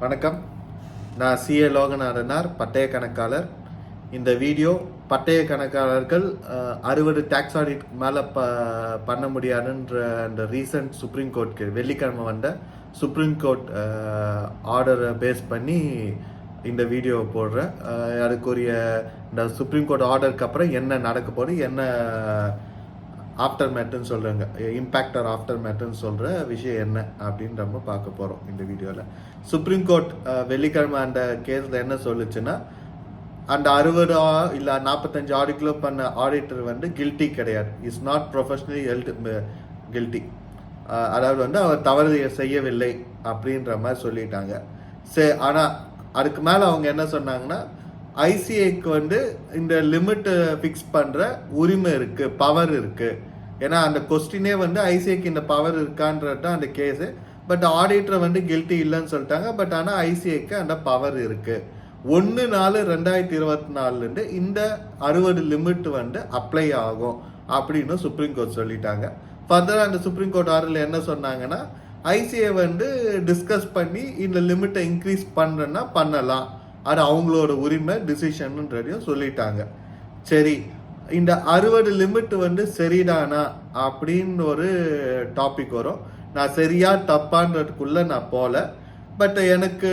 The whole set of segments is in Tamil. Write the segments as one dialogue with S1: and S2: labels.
S1: வணக்கம். நான் சிஏ லோகநாதனார், பட்டய கணக்காளர். இந்த வீடியோ பட்டய கணக்காளர்கள் 60 டேக்ஸ் ஆடிட் மேலே பண்ண முடியாதுன்ற அந்த ரீசன்ட் சுப்ரீம் கோர்ட் வெள்ளிக்கிழமை வந்த சுப்ரீம் கோர்ட் ஆர்டரை பேஸ் பண்ணி இந்த வீடியோவை போடுறேன். அதுக்குரிய இந்த சுப்ரீம் கோர்ட் ஆர்டருக்கு அப்புறம் என்ன நடக்க போகுது, என்ன ஆஃப்டர் மேட்டுன்னு சொல்கிறாங்க, இம்பேக்ட் ஆர் ஆஃப்டர் மேட்டுன்னு சொல்கிற விஷயம் என்ன அப்படின்னு நம்ம பார்க்க போகிறோம் இந்த வீடியோவில். சுப்ரீம் கோர்ட் வெள்ளிக்கிழமை அந்த கேஸில் என்ன சொல்லுச்சுன்னா, அந்த 60 இல்லை 45 ஆடிட்டில் பண்ண ஆடிட்டர் கில்ட்டி கிடையாது, இஸ் நாட் ப்ரொஃபஷனலி கில்ட்டி. அதாவது அவர் தவறு செய்யவில்லை அப்படின்ற மாதிரி சொல்லிட்டாங்க. சரி, ஆனால் அதுக்கு மேலே அவங்க என்ன சொன்னாங்கன்னா, ஐசிஐக்கு இந்த லிமிட் ஃபிக்ஸ் பண்ணுற உரிமை இருக்குது, பவர் இருக்குது. ஏன்னா அந்த கொஸ்டினே ஐசிஐக்கு இந்த பவர் இருக்கான்றது தான் அந்த கேஸு. பட் ஆடிட்டரை கில்ட்டி இல்லைன்னு சொல்லிட்டாங்க. பட் ஆனால் ஐசிஐக்கு அந்த பவர் இருக்குது. 1/4/2024 இந்த 60 லிமிட் அப்ளை ஆகும் அப்படின்னு சுப்ரீம் கோர்ட் சொல்லிட்டாங்க. ஃபர்தர் அந்த சுப்ரீம் கோர்ட் ஆர்டரில் என்ன சொன்னாங்கன்னா, ஐசிஐ டிஸ்கஸ் பண்ணி இந்த லிமிட்டை இன்க்ரீஸ் பண்ணுறேன்னா பண்ணலாம், அது அவங்களோட உரிமை, டிசிஷன்ன்றதையும் சொல்லிட்டாங்க. சரி, இந்த 60 லிமிட் சரிதானா அப்படின்னு ஒரு டாபிக் வரும். நான் சரியா தப்பான்றதுக்குள்ள நான் போல. பட் எனக்கு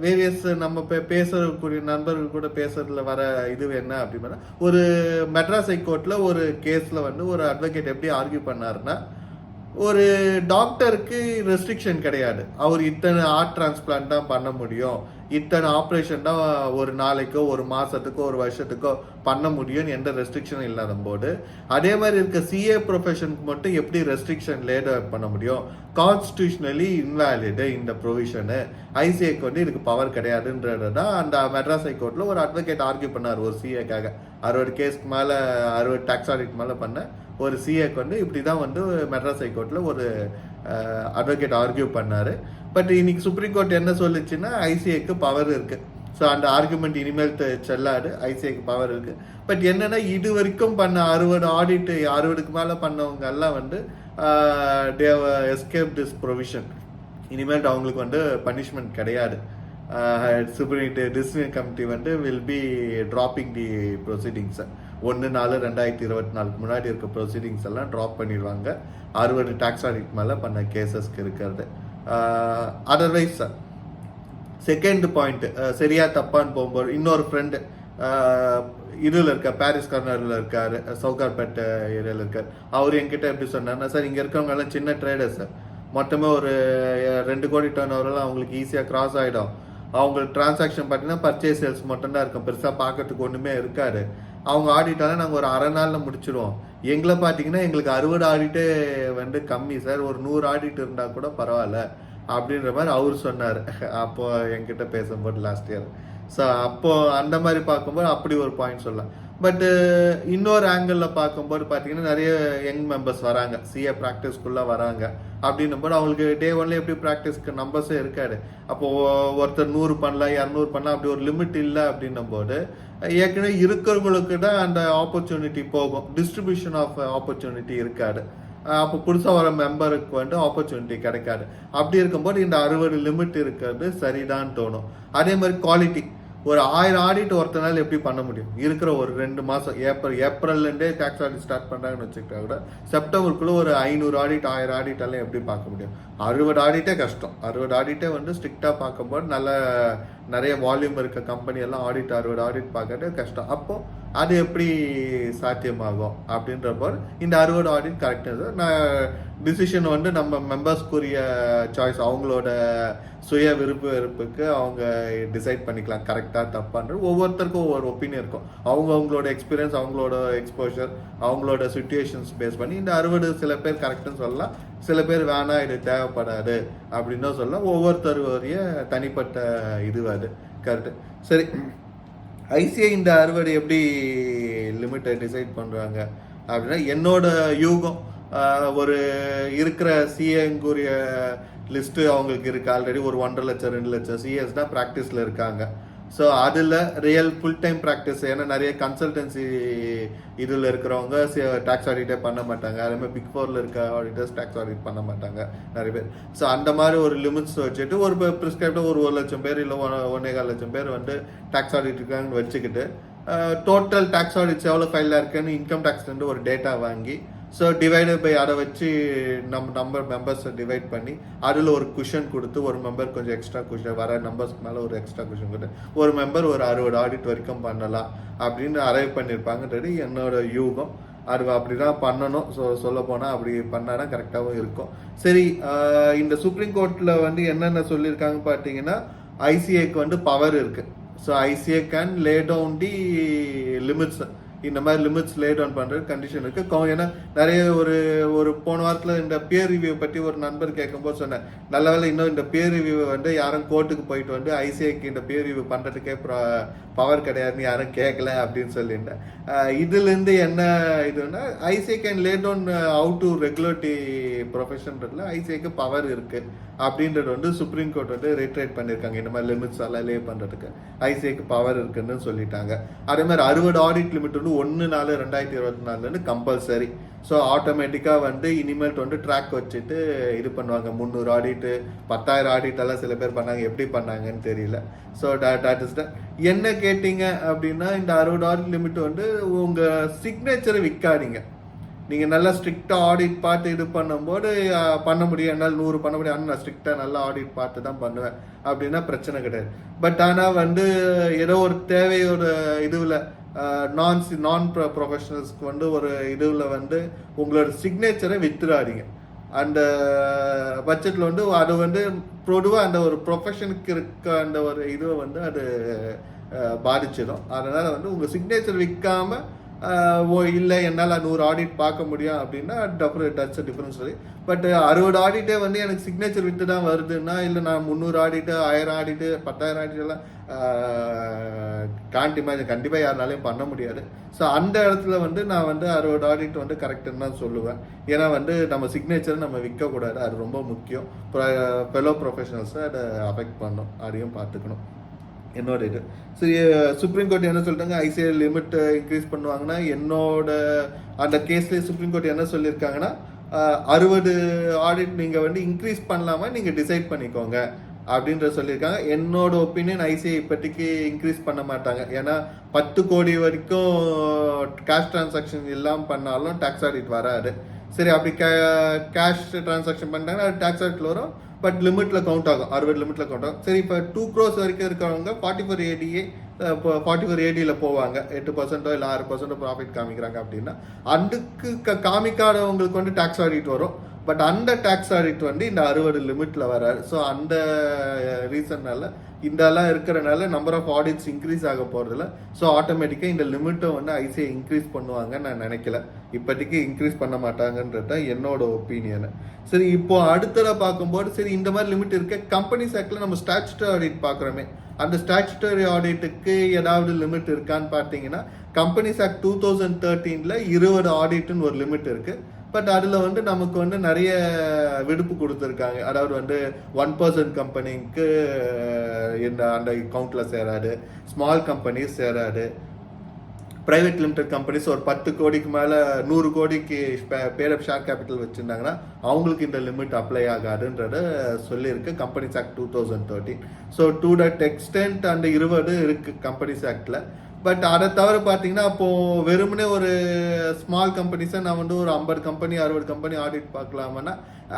S1: வேரியஸ் நம்ம பேசக்கூடிய நண்பர்கள் கூட பேசுறதுல வர இது என்ன அப்படின்னா, ஒரு மெட்ராஸ் ஹைகோர்ட்ல ஒரு கேஸ்ல ஒரு அட்வொகேட் எப்படி ஆர்கியூ பண்ணாருன்னா, ஒரு டாக்டருக்கு ரெஸ்ட்ரிக்ஷன் கிடையாது, அவர் இத்தனை ஹார்ட் டிரான்ஸ்பிளான்ட் தான் பண்ண முடியும், இத்தனை ஆப்ரேஷன் தான் ஒரு நாளைக்கோ ஒரு மாசத்துக்கோ ஒரு வருஷத்துக்கோ பண்ண முடியும், எந்த ரெஸ்ட்ரிக்ஷனும் இல்லாத போது, அதே மாதிரி இருக்க சிஏ ப்ரொஃபஷனுக்கு மட்டும் எப்படி ரெஸ்ட்ரிக்ஷன் லேட் பண்ண முடியும்? கான்ஸ்டியூஷனலி இன்வாலிடு இந்த ப்ரொவிஷனு, ஐசிஐக்கு இதுக்கு பவர் கிடையாதுன்றது தான் அந்த மெட்ராஸ் ஹைகோர்ட்ல ஒரு அட்வொகேட் ஆர்கியூ பண்ணார். ஒரு சிஏக்காக 60 கேஸ்க்கு மேலே 60 டாக்ஸ் ஆடிட் மேலே பண்ண ஒரு சிஏக்கு இப்படி தான் மெட்ராஸ் ஹைகோர்ட்டில் ஒரு அட்வொகேட் ஆர்கியூ பண்ணார். பட் இன்னைக்கு சுப்ரீம் கோர்ட் என்ன சொல்லிச்சுன்னா, ஐசிஐக்கு பவர் இருக்குது. ஸோ அந்த ஆர்குமெண்ட் இனிமேல் செல்லாது, ஐசிஐக்கு பவர் இருக்குது. பட் என்னென்னா, இது வரைக்கும் பண்ண 60 ஆடிட் 60க்கு மேலே பண்ணவங்க எல்லாம் தேவ எஸ்கேப் திஸ் ப்ரொவிஷன். இனிமேல் அவங்களுக்கு பனிஷ்மெண்ட் கிடையாது. Supreme decision committee will be dropping the proceedings. 1/4/2024 முன்னாடி இருக்க ப்ரொசீடிங்ஸ் எல்லாம் ட்ராப் பண்ணிடுவாங்க 60 டாக்ஸ் ஆடிட் மேலே பண்ண கேசஸ்க்கு இருக்கிறது. அதர்வைஸ் செகண்ட் பாயிண்ட், சரியா தப்பான்னு போகும்போது இன்னொரு ஃப்ரெண்டு இதில் இருக்க பாரிஸ் கார்னரில் இருக்கார், சவுகார்பேட் ஏரியாவில் இருக்கார். அவர் என்கிட்ட எப்படி சொன்னார்னா, சார் இங்கே இருக்கவங்க எல்லாம் சின்ன ட்ரேடர்ஸ், மொத்தமே ஒரு 2 கோடி டர்ன் ஓவரெல்லாம் அவங்களுக்கு ஈஸியாக கிராஸ் ஆகிடும். அவங்களுக்கு டிரான்சாக்ஷன் பார்த்தீங்கன்னா பர்ச்சேஸ் சேல்ஸ் மட்டும்தான் இருக்கும், பெருசாக பார்க்கறதுக்கு ஒன்றுமே இருக்காது. அவங்க ஆடிட்டாலும் நாங்கள் ஒரு அரை நாளில் முடிச்சிடுவோம். எங்களை பார்த்தீங்கன்னா எங்களுக்கு 60 ஆடிட்டே கம்மி சார், ஒரு 100 ஆடிட் இருந்தால் கூட பரவாயில்ல அப்படின்ற மாதிரி அவர் சொன்னார் அப்போ என்கிட்ட பேசும்போது லாஸ்ட் இயர். ஸோ அப்போது அந்த மாதிரி பார்க்கும்போது அப்படி ஒரு பாயிண்ட் சொல்லலாம். பட்டு இன்னொரு ஆங்கிளில் பார்க்கும்போது பார்த்தீங்கன்னா நிறைய யங் மெம்பர்ஸ் வராங்க, சிஏ ப்ராக்டிஸ்க்குள்ளே வராங்க. அப்படின்னும் போது அவங்களுக்கு டே ஒன்ல எப்படி ப்ராக்டிஸ்க்கு நம்பர்ஸே இருக்காது. அப்போது ஒருத்தர் 100 பண்ணலாம், 200 பண்ணலாம், அப்படி ஒரு லிமிட் இல்லை. அப்படின்னும் போது ஏற்கனவே இருக்கிறவங்களுக்கு தான் அந்த ஆப்பர்ச்சுனிட்டி போகும், டிஸ்ட்ரிபியூஷன் ஆஃப் ஆப்பர்ச்சுனிட்டி இருக்காது. அப்போ புதுசாக வர மெம்பருக்கு ஆப்பர்ச்சுனிட்டி கிடைக்காது. அப்படி இருக்கும்போது இந்த 60 லிமிட் இருக்கிறது சரிதான் தோணும். அதே மாதிரி குவாலிட்டி, ஒரு 1000 ஆடிட் ஒருத்தனால எப்படி பண்ண முடியும்? இருக்கிற ஒரு 2 மாதம், ஏப்ரல்லேருந்தே டாக்ஸ் ஆடிட் ஸ்டார்ட் பண்ணுறாங்கன்னு வச்சுக்கிட்டா கூட செப்டம்பருக்குள்ளே ஒரு 500 ஆடிட் 1000 ஆடிட் எல்லாம் எப்படி பார்க்க முடியும்? 60 ஆடிட்டே கஷ்டம். 60 ஆடிட்டே ஸ்ட்ரிக்டாக பார்க்கும்போது நிறைய வால்யூம் இருக்க கம்பெனி எல்லாம் 60 ஆடிட் பார்க்கறது கஷ்டம். அப்போது அது எப்படி சாத்தியமாகும் அப்படின்றப்போ இந்த 60 ஆடிட் கரெக்டாக நான் டிசிஷன் நம்ம மெம்பர்ஸ்க்குரிய சாய்ஸ், அவங்களோட சுய வெறுப்புக்கு அவங்க டிசைட் பண்ணிக்கலாம் கரெக்டாக தப்பான்றது. ஒவ்வொருத்தருக்கும் ஒவ்வொரு ஒப்பீனியன் இருக்கும். அவங்களோட எக்ஸ்பீரியன்ஸ், அவங்களோட எக்ஸ்போஷர், அவங்களோட சுச்சுவேஷன்ஸ் பேஸ் பண்ணி இந்த 60 சில பேர் கரெக்டுன்னு சொல்லலாம், சில பேர் வேணாம் இது தேவைப்படாது அப்படின்னும் சொல்லலாம். ஒவ்வொருத்தருடைய தனிப்பட்ட இது அது கரெக்டு. சரி, ஐசிஐ இந்த 60 எப்படி லிமிட்டை டிசைட் பண்ணுறாங்க அப்படின்னா, என்னோட யூகம் ஒரு இருக்கிற சிஏங்குரிய லிஸ்ட்டு அவங்களுக்கு இருக்குது. ஆல்ரெடி ஒரு 1.5 லட்சம் 2 லட்சம் சிஎஸ் தான் ப்ராக்டிஸில் இருக்காங்க. ஸோ அதில் ரியல் ஃபுல் டைம் ப்ராக்டிஸ், ஏன்னா நிறைய கன்சல்டன்சி இதில் இருக்கிறவங்க டேக்ஸ் ஆடிட்டே பண்ண மாட்டாங்க. அதேமாதிரி பிக் ஃபோரில் இருக்க ஆடிட்டர்ஸ் டேக்ஸ் ஆடிட் பண்ண மாட்டாங்க நிறைய பேர். ஸோ அந்த மாதிரி ஒரு லிமிட்ஸ் வச்சுட்டு ஒரு ப்ரிஸ்கிரைப்டாக ஒரு 1,00,000 பேர் இல்லை 1,15,00,000 பேர் வந்து டேக்ஸ் ஆடிட் இருக்காங்கன்னு வச்சுக்கிட்டு டோட்டல் டேக்ஸ் ஆடிட்ஸ் எவ்வளோ ஃபைலாக இருக்குன்னு இன்கம் டேக்ஸ்லேருந்து ஒரு டேட்டா வாங்கி ஸோ டிவைடட் பை அதை வச்சு மெம்பர்ஸை டிவைட் பண்ணி அதில் ஒரு குஷன் கொடுத்து ஒரு மெம்பர் கொஞ்சம் எக்ஸ்ட்ரா குஷன் வர நம்பர்ஸ்க்கு மேலே ஒரு எக்ஸ்ட்ரா குஷன் கொடுத்து ஒரு மெம்பர் ஒரு 60 ஆடிட் வரைக்கும் பண்ணலாம் அப்படின்னு அரைவ் பண்ணியிருப்பாங்கன்றது என்னோட யூகம். அது அப்படி தான் பண்ணணும். ஸோ சொல்ல போனால் அப்படி பண்ணால் கரெக்டாகவும் இருக்கும். சரி, இந்த சுப்ரீம் கோர்ட்டில் வந்து என்னென்ன சொல்லியிருக்காங்க பார்த்தீங்கன்னா, ஐசிஏக்கு வந்து பவர் இருக்குது. So ICA can lay down the limits. இந்த மாதிரி லிமிட்ஸ் லே டவுன் பண்ணுறது கண்டிஷன் இருக்குது. ஏன்னா நிறைய ஒரு போன வாரத்தில் இந்த பியர் ரிவ்யூ பற்றி ஒரு நண்பர் கேட்கும்போது சொன்னேன், நல்ல வேலை இன்னும் இந்த பியர் ரிவ்யூ வந்து யாரும் கோர்ட்டுக்கு போயிட்டு வந்து ஐசிஐக்கு இந்த பியர் ரிவ்யூ பண்ணுறதுக்கே பவர் கிடையாதுன்னு யாரும் கேட்கல அப்படின்னு சொல்லியிருந்தேன். இதுலேருந்து என்ன இதுன்னா, ICI can lay down how to regulate ப்ரொஃபஷன்றதுல ஐசிஐக்கு பவர் இருக்குது அப்படின்றது வந்து சுப்ரீம் கோர்ட் வந்து ரீட்ரேட் பண்ணியிருக்காங்க. இந்த மாதிரி லிமிட்ஸ் எல்லாம் லே பண்ணுறதுக்கு ஐசிஐக்கு பவர் இருக்குன்னு சொல்லிட்டாங்க. அதே மாதிரி 60 ஆடிட் லிமிட் வந்து 1/4/2024 கம்பல்சரி. ஸோ ஆட்டோமேட்டிக்காக வந்து இனிமேல் வந்து ட்ராக் வச்சுட்டு இது பண்ணுவாங்க. 300 ஆடிட்டு 10,000 ஆடிட் எல்லாம் சில பேர் பண்ணாங்க, எப்படி பண்ணாங்கன்னு தெரியல. ஸோ தட் இஸ் த என்ன கேட்டீங்க அப்படின்னா, இந்த 60 ஆடிட் லிமிட் வந்து உங்கள் சிக்னேச்சரை விற்காதீங்க. நீங்கள் நல்லா ஸ்ட்ரிக்டாக ஆடிட் பார்த்து இது பண்ணும்போது பண்ண முடியும், என்னால் 100 பண்ண முடியும், ஆனால் நான் ஸ்ட்ரிக்டாக நல்லா ஆடிட் பார்த்து தான் பண்ணுவேன் அப்படின்னா பிரச்சனை கிடையாது. பட் ஆனால் வந்து ஏதோ ஒரு தேவையோட இதுவில் நான் ப்ரொஃபஷனல்ஸ்க்கு வந்து ஒரு இதுவில் வந்து உங்களோட சிக்னேச்சரை வித்துடாதீங்க. அந்த பட்ஜெட்டில் வந்து அது வந்து பொதுவாக அந்த ஒரு ப்ரொஃபஷனுக்கு இருக்க அந்த ஒரு இதுவை வந்து அது பாதிச்சிடும். அதனால் வந்து உங்கள் சிக்னேச்சர் விற்காம இல்லை என்னால் 100 ஆடிட் பார்க்க முடியும் அப்படின்னா டச் டிஃபரன்ஸ் சொல்லி. பட் 60 ஆடிட்டே வந்து எனக்கு சிக்னேச்சர் விட்டு தான் வருதுன்னா, இல்லை நான் 300 ஆடிட்டு 1000 ஆடிட்டு 10,000 ஆடிட் எல்லாம் கண்டிப்பாக யாருனாலையும் பண்ண முடியாது. ஸோ அந்த இடத்துல வந்து நான் வந்து 60 ஆடிட் வந்து கரெக்டுன்னு தான் சொல்லுவேன். ஏன்னா வந்து நம்ம சிக்னேச்சரை நம்ம விற்கக்கூடாது, அது ரொம்ப முக்கியம். ஃபெலோ ப்ரொஃபஷனல்ஸை அதை அஃபெக்ட் பண்ணும், அதையும் பார்த்துக்கணும். என்னோட இது சரி, சுப்ரீம் கோர்ட் என்ன சொல்லிட்டாங்க, ஐசிஐ லிமிட் இன்க்ரீஸ் பண்ணுவாங்கன்னா, என்னோட அந்த கேஸ்லேயே சுப்ரீம் கோர்ட் என்ன சொல்லியிருக்காங்கன்னா, 60 ஆடிட் நீங்கள் வந்து இன்க்ரீஸ் பண்ணலாமா நீங்கள் டிசைட் பண்ணிக்கோங்க அப்படின்ற சொல்லியிருக்காங்க. என்னோட ஒப்பீனியன் ஐசிஐ இப்போதைக்கு இன்க்ரீஸ் பண்ண மாட்டாங்க. ஏன்னா 10 கோடி வரைக்கும் கேஷ் டிரான்சாக்ஷன் இல்லாமல் பண்ணாலும் டேக்ஸ் ஆடிட் வராது. சரி, அப்படி கேஷ் டிரான்சாக்ஷன் பண்ணிட்டாங்கன்னா அது டேக்ஸ் ஆடிட்டில் வரும், பட் லிமிட்டில் கவுண்ட் ஆகும், 60 லிமிட்டில் கவுண்ட் ஆகும். சரி, இப்போ 2 crores வரைக்கும் இருக்கிறவங்க 44 ADA 44 ADயில் போவாங்க, 8% இல்லை 6% ப்ராஃபிட் காமிக்கிறாங்க அப்படின்னா அதுக்கு காமிக்காதவங்களுக்கு வந்து டேக்ஸ் ஆடிட் வரும். பட் அந்த டேக்ஸ் ஆடிட் வந்து இந்த 60 லிமிட்டில் வராது. ஸோ அந்த ரீசன்னால இதெல்லாம் இருக்கிறனால நம்பர் ஆஃப் ஆடிட்ஸ் இன்க்ரீஸ் ஆக போகிறதில்ல. ஸோ ஆட்டோமேட்டிக்காக இந்த லிமிட்டை வந்து ஐசிஐ இன்க்ரீஸ் பண்ணுவாங்கன்னு நான் நினைக்கல. இப்போதைக்கு இன்க்ரீஸ் பண்ண மாட்டாங்கன்றது தான் என்னோட ஒப்பீனியனு. சரி, இப்போ அடுத்ததாக பார்க்கும்போது சரி இந்த மாதிரி லிமிட் இருக்க கம்பெனிஸ் ஆக்டில் நம்ம ஸ்டாச்சுட்டரி ஆடிட் பார்க்குறோமே, அந்த ஸ்டாச்சுட்டரி ஆடிட்டுக்கு ஏதாவது லிமிட் இருக்கான்னு பார்த்தீங்கன்னா, கம்பெனிஸ் ஆக்ட் 2013 20 ஆடிட்டுன்னு ஒரு லிமிட் இருக்குது. பட் அதில் வந்து நமக்கு வந்து நிறைய விடுப்பு கொடுத்துருக்காங்க. அதாவது வந்து 1% கம்பெனிக்கு இந்த அந்த அக்கௌண்ட்டில் சேராது, ஸ்மால் கம்பெனிஸ் சேராது, ப்ரைவேட் லிமிடெட் கம்பெனிஸ் ஒரு 10 கோடிக்கு மேலே 100 கோடிக்கு பேர் ஆஃப் ஷேர் கேபிட்டல் வச்சுருந்தாங்கன்னா அவங்களுக்கு இந்த லிமிட் அப்ளை ஆகாதுன்றத சொல்லியிருக்கு companies act 2013. So to that extend அந்த 20 இருக்குது கம்பெனிஸ் ஆக்டில். பட் அதை தவிர பார்த்தீங்கன்னா, அப்போது வெறுமனே ஒரு ஸ்மால் கம்பெனிஸை நான் வந்து ஒரு 50 கம்பெனி 60 கம்பெனி ஆடிட் பார்க்கலாமன்னா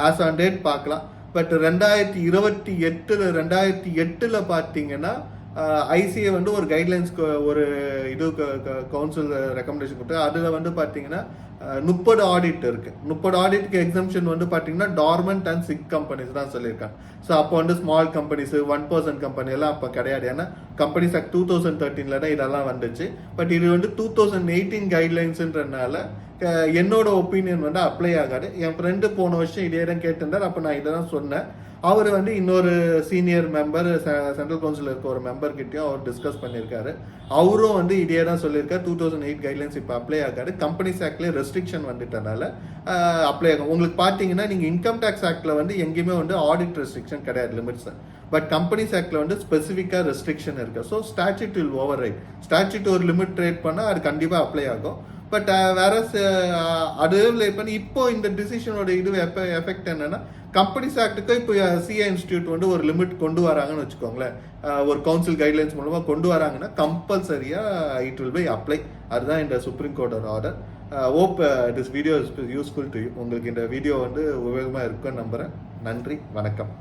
S1: ஆஸ் ஆன் டேட் பார்க்கலாம். பட் 2008 பார்த்தீங்கன்னா ஐசிஐ வந்து ஒரு கைட்லைன்ஸ்க்கு ஒரு இது கவுன்சில் ரெக்கமெண்டேஷன் கொடுத்து அதில் வந்து பார்த்தீங்கன்னா 30 ஆடிட் இருக்கு. 30 ஆடிட்க்கு எக்ஸம்ஷன் வந்து பார்த்தீங்கன்னா டார்மெண்ட் அண்ட் சிக் கம்பெனிஸ் தான் சொல்லியிருக்காங்க. ஸோ அப்போ வந்து ஸ்மால் கம்பெனிஸ் 1% கம்பெனி எல்லாம் அப்போ கிடையாது. ஏன்னா கம்பெனிஸ் ஆக்ட் 2013 தான் இதெல்லாம் வந்துச்சு. பட் இது வந்து 2018 கைட்லைன்ஸ்ன்றனால என்னோட ஒப்பீனியன் வந்து அப்ளை ஆகாது. என் ஃப்ரெண்டு போன வருஷம் இதே தான் கேட்டிருந்தார். அப்போ நான் இதை தான் சொன்னேன். அவர் வந்து இன்னொரு சீனியர் மெம்பர் சென்ட்ரல் கவுன்சில் இருக்க ஒரு மெம்பர் கிட்டயும் அவர் டிஸ்கஸ் பண்ணியிருக்காரு. அவரும் வந்து இதே தான் சொல்லியிருக்காரு. 2008 கைட்லைன்ஸ் இப்போ அப்ளை ஆகாது. கம்பெனிஸ் ஆக்ட்லேயே ரெஸ்ட்ரிக்ஷன் வந்துட்டனால அப்ளை ஆகும். உங்களுக்கு பார்த்தீங்கன்னா நீங்கள் இன்கம் டேக்ஸ் ஆக்டில் வந்து எங்கேயுமே வந்து ஆடிட் ரெஸ்ட்ரிக்ஷன் கிடையாது, லிமிட்ஸ். பட் கம்பெனிஸ் ஆக்டில் வந்து ஸ்பெசிஃபிக்காக ரெஸ்ட்ரிக்ஷன் இருக்கு. So statute will over right. Statute ஒரு லிமிட் ட்ரேட் பண்ணால் அது கண்டிப்பாக அப்ளை ஆகும். பட் வேற அது பண்ணி இப்போ இந்த டிசிஷனோட இது எஃபெக்ட் என்னன்னா, கம்பெனிஸ் ஆக்டுக்கு இப்போ சிஏ இன்ஸ்டியூட் வந்து ஒரு லிமிட் கொண்டு வராங்கன்னு வச்சுக்கோங்களேன். ஒரு கவுன்சில் கைட்லைன்ஸ் மூலமா கொண்டு வராங்கன்னா கம்பல்சரியா இட் வில் பை அப்ளை. அதுதான் இந்த சுப்ரீம் கோர்ட்டோட order. Hope this video is useful to you. உங்களுக்கு இந்த வீடியோ வந்து உபயோகமாக இருக்குன்னு நம்புறேன். நன்றி, வணக்கம்.